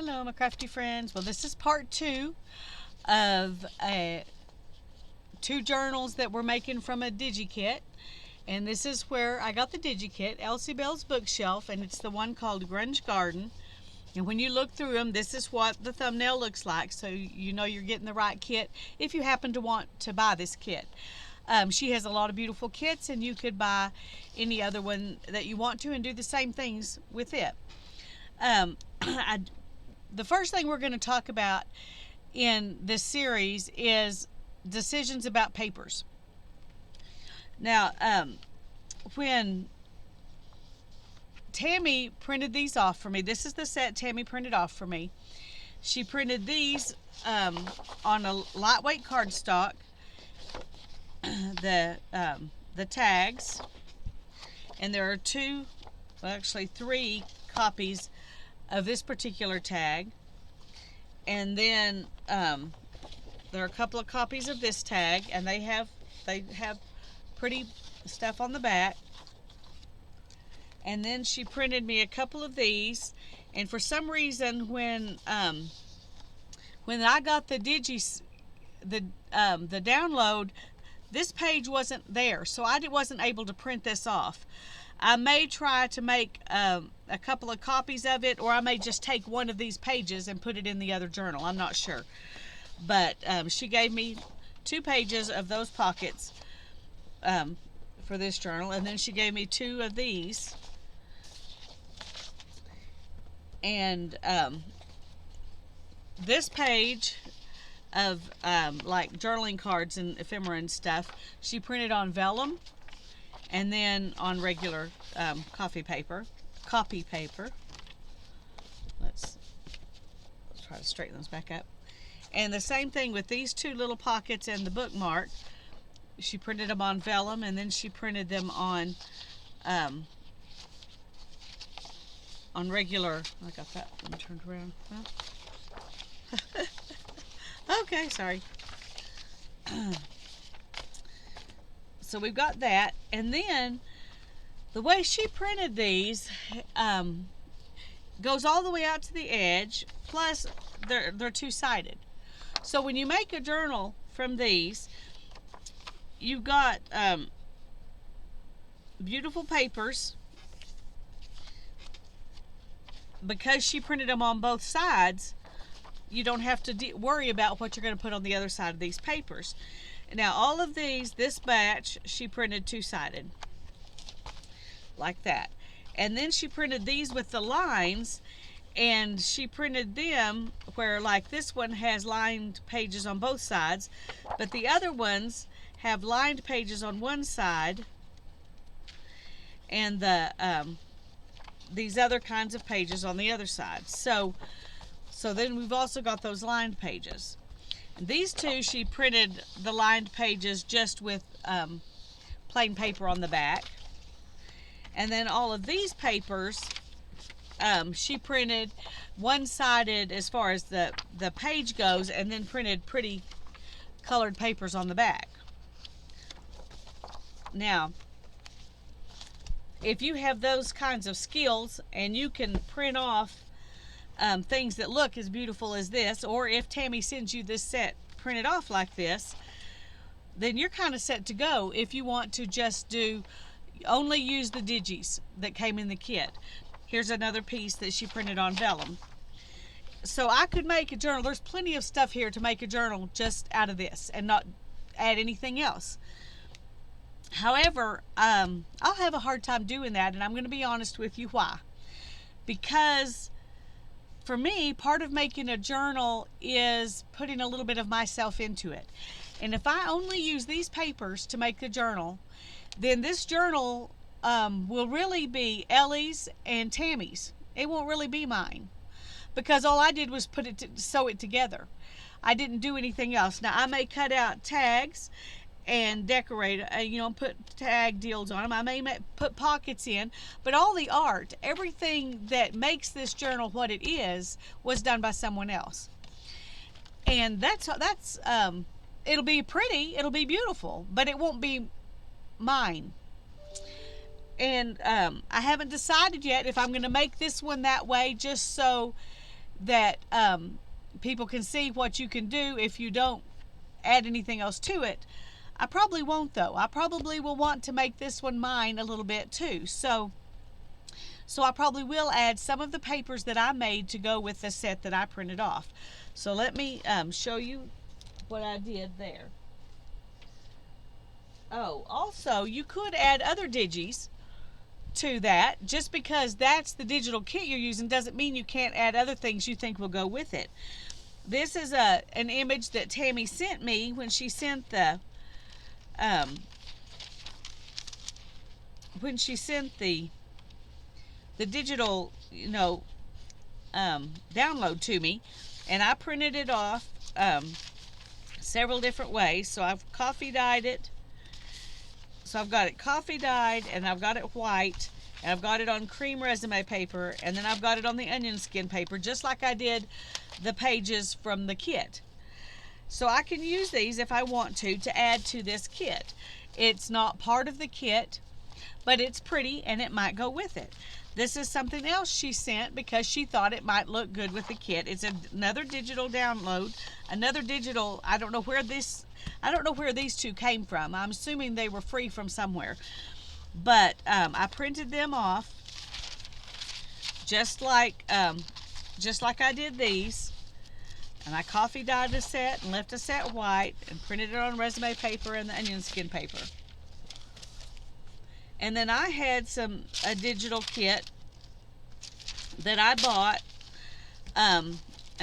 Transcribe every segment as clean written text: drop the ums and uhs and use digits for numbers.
Hello, my crafty friends. Well, this is part two of two journals that we're making from a Digi Kit. And this is where I got the Digi Kit, Elsie Bell's Bookshelf, and it's the one called Grunge Garden. And when you look through them, this is what the thumbnail looks like, so you know you're getting the right kit if you happen to want to buy this kit. She has a lot of beautiful kits, and you could buy any other one that you want to and do the same things with it. The first thing we're going to talk about in this series is decisions about papers. Now, when Tammy printed these off for me, this is the set Tammy printed off for me. She printed these on a lightweight cardstock, the tags, and there are three copies of this particular tag, and then there are a couple of copies of this tag, and they have pretty stuff on the back. And then she printed me a couple of these, and for some reason when I got the download, this page wasn't there, so I wasn't able to print this off. I may try to make a couple of copies of it, or I may just take one of these pages and put it in the other journal. I'm not sure. But she gave me 2 pages of those pockets for this journal, and then she gave me 2 of these. And this page of like journaling cards and ephemera and stuff, she printed on vellum and then on regular copy paper. Let's try to straighten those back up. And the same thing with these 2 little pockets and the bookmark. She printed them on vellum, and then she printed them on regular. I got that one turned around. Well. Okay, sorry. So we've got that, and then the way she printed these goes all the way out to the edge, plus they're 2-sided. So when you make a journal from these, you've got beautiful papers. Because she printed them on both sides, you don't have to worry about what you're going to put on the other side of these papers. Now, all of these, this batch, she printed 2-sided, like that. And then she printed these with the lines, and she printed them where, like, this one has lined pages on both sides, but the other ones have lined pages on one side, and these other kinds of pages on the other side. So then we've also got those lined pages. And these 2, she printed the lined pages just with plain paper on the back. And then all of these papers, she printed one-sided as far as the page goes, and then printed pretty colored papers on the back. Now, if you have those kinds of skills and you can print off things that look as beautiful as this, or if Tammy sends you this set printed off like this, then you're kind of set to go if you want to just only use the digis that came in the kit. Here's another piece that she printed on vellum. So I could make a journal. There's plenty of stuff here to make a journal just out of this and not add anything else. However, I'll have a hard time doing that, and I'm going to be honest with you why. Because for me, part of making a journal is putting a little bit of myself into it. And if I only use these papers to make the journal, then this journal will really be Ellie's and Tammy's. It won't really be mine, because all I did was sew it together. I didn't do anything else. Now, I may cut out tags and decorate, put tag deals on them. I may put pockets in, but all the art, everything that makes this journal what it is, was done by someone else. And that's it'll be pretty, it'll be beautiful, but it won't be mine. And I haven't decided yet if I'm going to make this one that way just so that people can see what you can do if you don't add anything else to it. I probably won't though. I probably will want to make this one mine a little bit too. So I probably will add some of the papers that I made to go with the set that I printed off. So let me show you what I did there. Oh, also you could add other digis to that. Just because that's the digital kit you're using doesn't mean you can't add other things you think will go with it. This is an image that Tammy sent me when she sent the digital, download to me, and I printed it off several different ways. So I've coffee dyed it. So I've got it coffee dyed, and I've got it white, and I've got it on cream resume paper, and then I've got it on the onion skin paper, just like I did the pages from the kit. So I can use these if I want to add to this kit. It's not part of the kit, but it's pretty and it might go with it. This is something else she sent because she thought it might look good with the kit. It's another digital download, another digital, I don't know where these two came from. I'm assuming they were free from somewhere. But I printed them off just like I did these. And I coffee dyed a set and left a set white and printed it on resume paper and the onion skin paper. And then I had a digital kit that I bought, and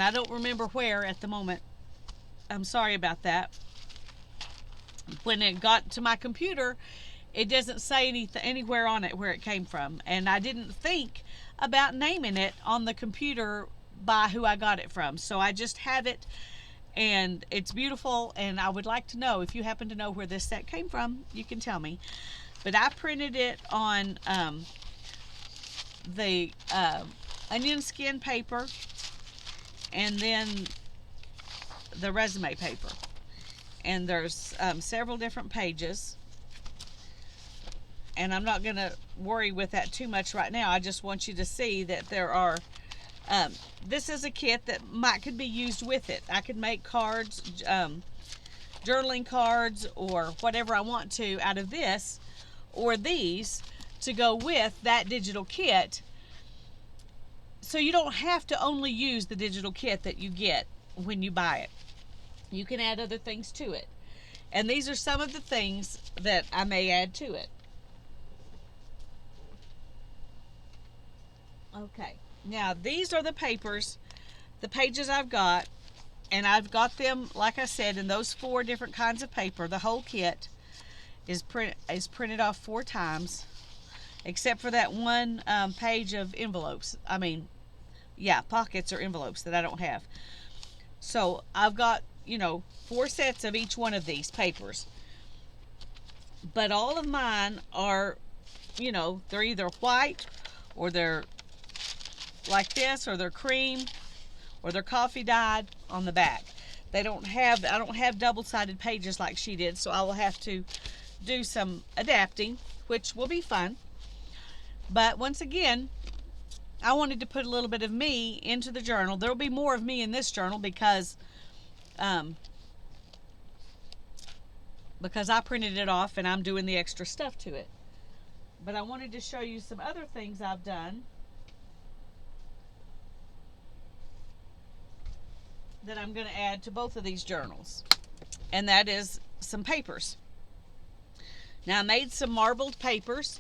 I don't remember where at the moment. I'm sorry about that. When it got to my computer, it doesn't say anywhere on it where it came from. And I didn't think about naming it on the computer by who I got it from. So I just have it, and it's beautiful, and I would like to know if you happen to know where this set came from, you can tell me. But I printed it on the onion skin paper and then the resume paper. And there's several different pages. And I'm not going to worry with that too much right now. I just want you to see that there are, this is a kit that could be used with it. I could make cards, journaling cards, or whatever I want to out of this, or these, to go with that digital kit. So you don't have to only use the digital kit that you get when you buy it. You can add other things to it. And these are some of the things that I may add to it. Okay, now these are the papers, the pages I've got, and I've got them, like I said, in those 4 different kinds of paper. The whole kit is printed off 4 times, except for that one page of envelopes. Pockets or envelopes that I don't have. So I've got, 4 sets of each one of these papers. But all of mine are, they're either white, or they're like this, or they're cream, or they're coffee dyed on the back. I don't have double-sided pages like she did, so I will have to do some adapting, which will be fun. But once again, I wanted to put a little bit of me into the journal. There will be more of me in this journal because I printed it off and I'm doing the extra stuff to it. But I wanted to show you some other things I've done that I'm going to add to both of these journals. And that is some papers. Now I made some marbled papers,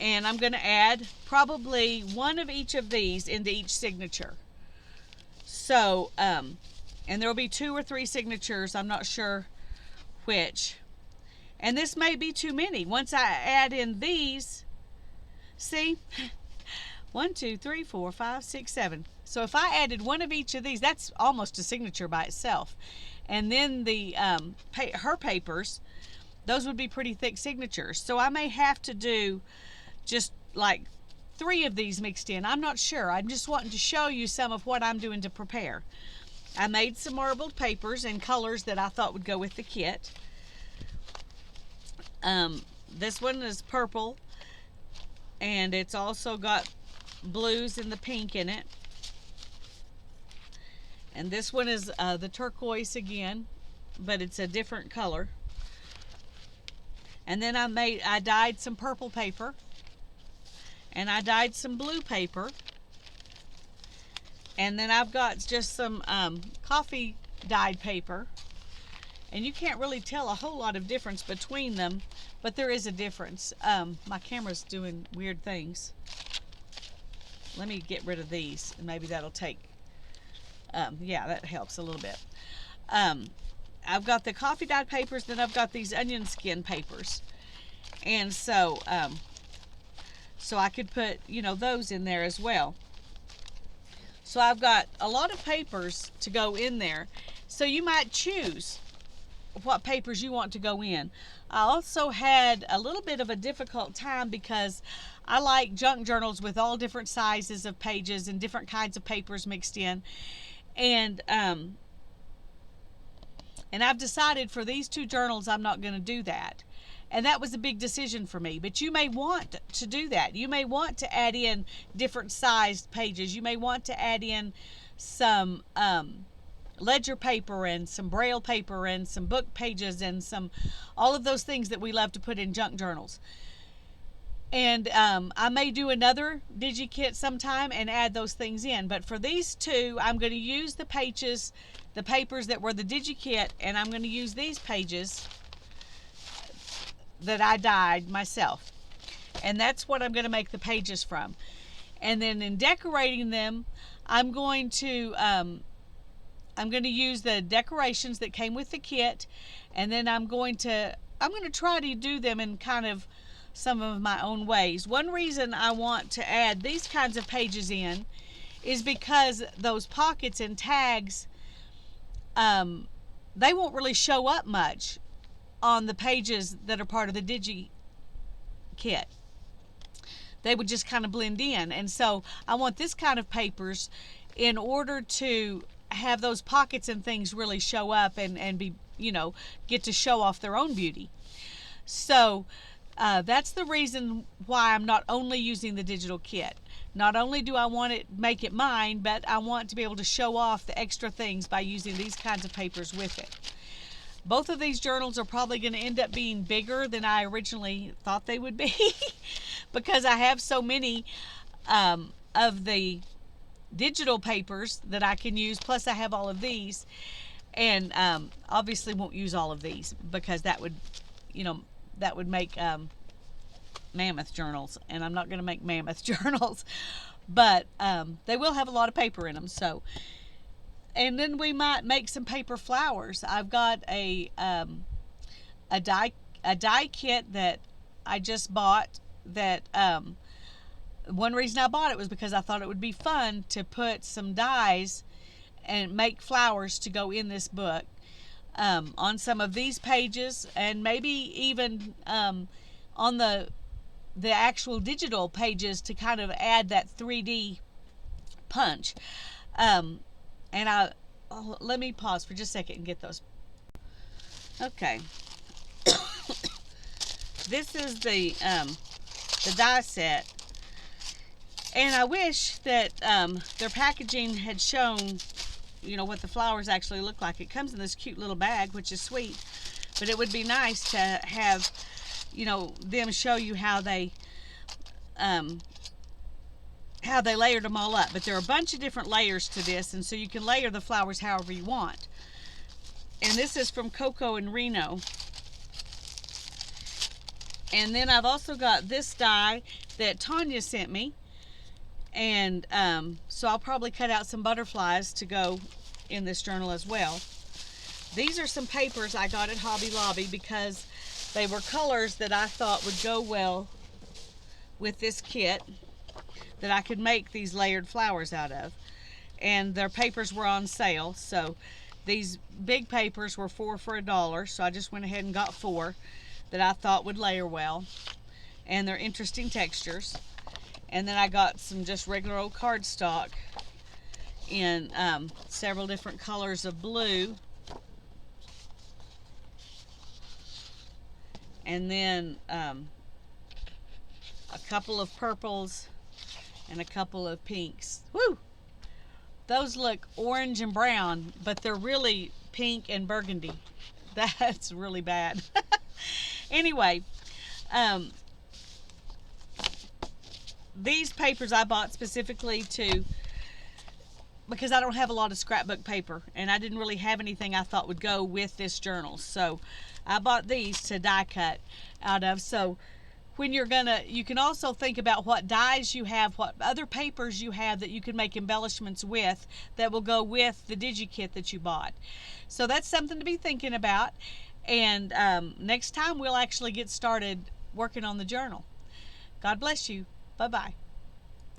and I'm going to add probably one of each of these into each signature. So, and there will be 2 or 3 signatures, I'm not sure which. And this may be too many. Once I add in these, see, 1, 2, 3, 4, 5, 6, 7. So if I added one of each of these, that's almost a signature by itself. And then the her papers, those would be pretty thick signatures. So I may have to do just like 3 of these mixed in. I'm not sure. I'm just wanting to show you some of what I'm doing to prepare. I made some marbled papers in colors that I thought would go with the kit. This one is purple, and it's also got blues and the pink in it. And this one is the turquoise again, but it's a different color. And then I dyed some purple paper, and I dyed some blue paper, and then I've got just some coffee dyed paper, and you can't really tell a whole lot of difference between them, but there is a difference. My camera's doing weird things. Let me get rid of these, and maybe that'll take, yeah, that helps a little bit. I've got the coffee dyed papers, then I've got these onion skin papers. And so, so I could put, you know, those in there as well. So I've got a lot of papers to go in there. So you might choose what papers you want to go in. I also had a little bit of a difficult time because I like junk journals with all different sizes of pages and different kinds of papers mixed in. And I've decided for these two journals I'm not going to do that. And that was a big decision for me. But you may want to do that. You may want to add in different sized pages. You may want to add in some ledger paper and some braille paper and some book pages and some all of those things that we love to put in junk journals. And I may do another Digi Kit sometime and add those things in. But for these two, I'm going to use the papers that were the Digi Kit, and I'm going to use these pages that I dyed myself. And that's what I'm going to make the pages from. And then in decorating them, I'm going to use the decorations that came with the kit, and then I'm going to try to do them in kind of some of my own ways. One reason I want to add these kinds of pages in is because those pockets and tags, they won't really show up much on the pages that are part of the Digi Kit. They would just kind of blend in. And so I want this kind of papers in order to have those pockets and things really show up and be, you know, get to show off their own beauty. So that's the reason why I'm not only using the digital kit. Not only do I want to make it mine, but I want to be able to show off the extra things by using these kinds of papers with it. Both of these journals are probably going to end up being bigger than I originally thought they would be because I have so many of the digital papers that I can use, plus I have all of these, and obviously won't use all of these because that would, you know, that would make mammoth journals, and I'm not going to make mammoth journals, but they will have a lot of paper in them. So, and then we might make some paper flowers. I've got a die kit that I just bought. That one reason I bought it was because I thought it would be fun to put some dies and make flowers to go in this book. On some of these pages, and maybe even on the actual digital pages to kind of add that 3D punch. And let me pause for just a second and get those. Okay. This is the die set, and I wish that their packaging had shown, you know, what the flowers actually look like. It comes in this cute little bag, which is sweet, but it would be nice to have, you know, them show you how they layered them all up. But there are a bunch of different layers to this, and so you can layer the flowers however you want. And this is from Coco and Reno. And then I've also got this die that Tanya sent me. And so I'll probably cut out some butterflies to go in this journal as well. These are some papers I got at Hobby Lobby because they were colors that I thought would go well with this kit that I could make these layered flowers out of. And their papers were on sale, so these big papers were 4 for $1, so I just went ahead and got 4 that I thought would layer well, and they're interesting textures. And then I got some just regular old cardstock in several different colors of blue, and then a couple of purples and a couple of pinks. Woo! Those look orange and brown, but they're really pink and burgundy. That's really bad. Anyway, um, these papers I bought specifically to, because I don't have a lot of scrapbook paper and I didn't really have anything I thought would go with this journal. So I bought these to die cut out of. So when you can also think about what dies you have, what other papers you have that you can make embellishments with that will go with the Digi Kit that you bought. So that's something to be thinking about. And next time we'll actually get started working on the journal. God bless you. Bye-bye.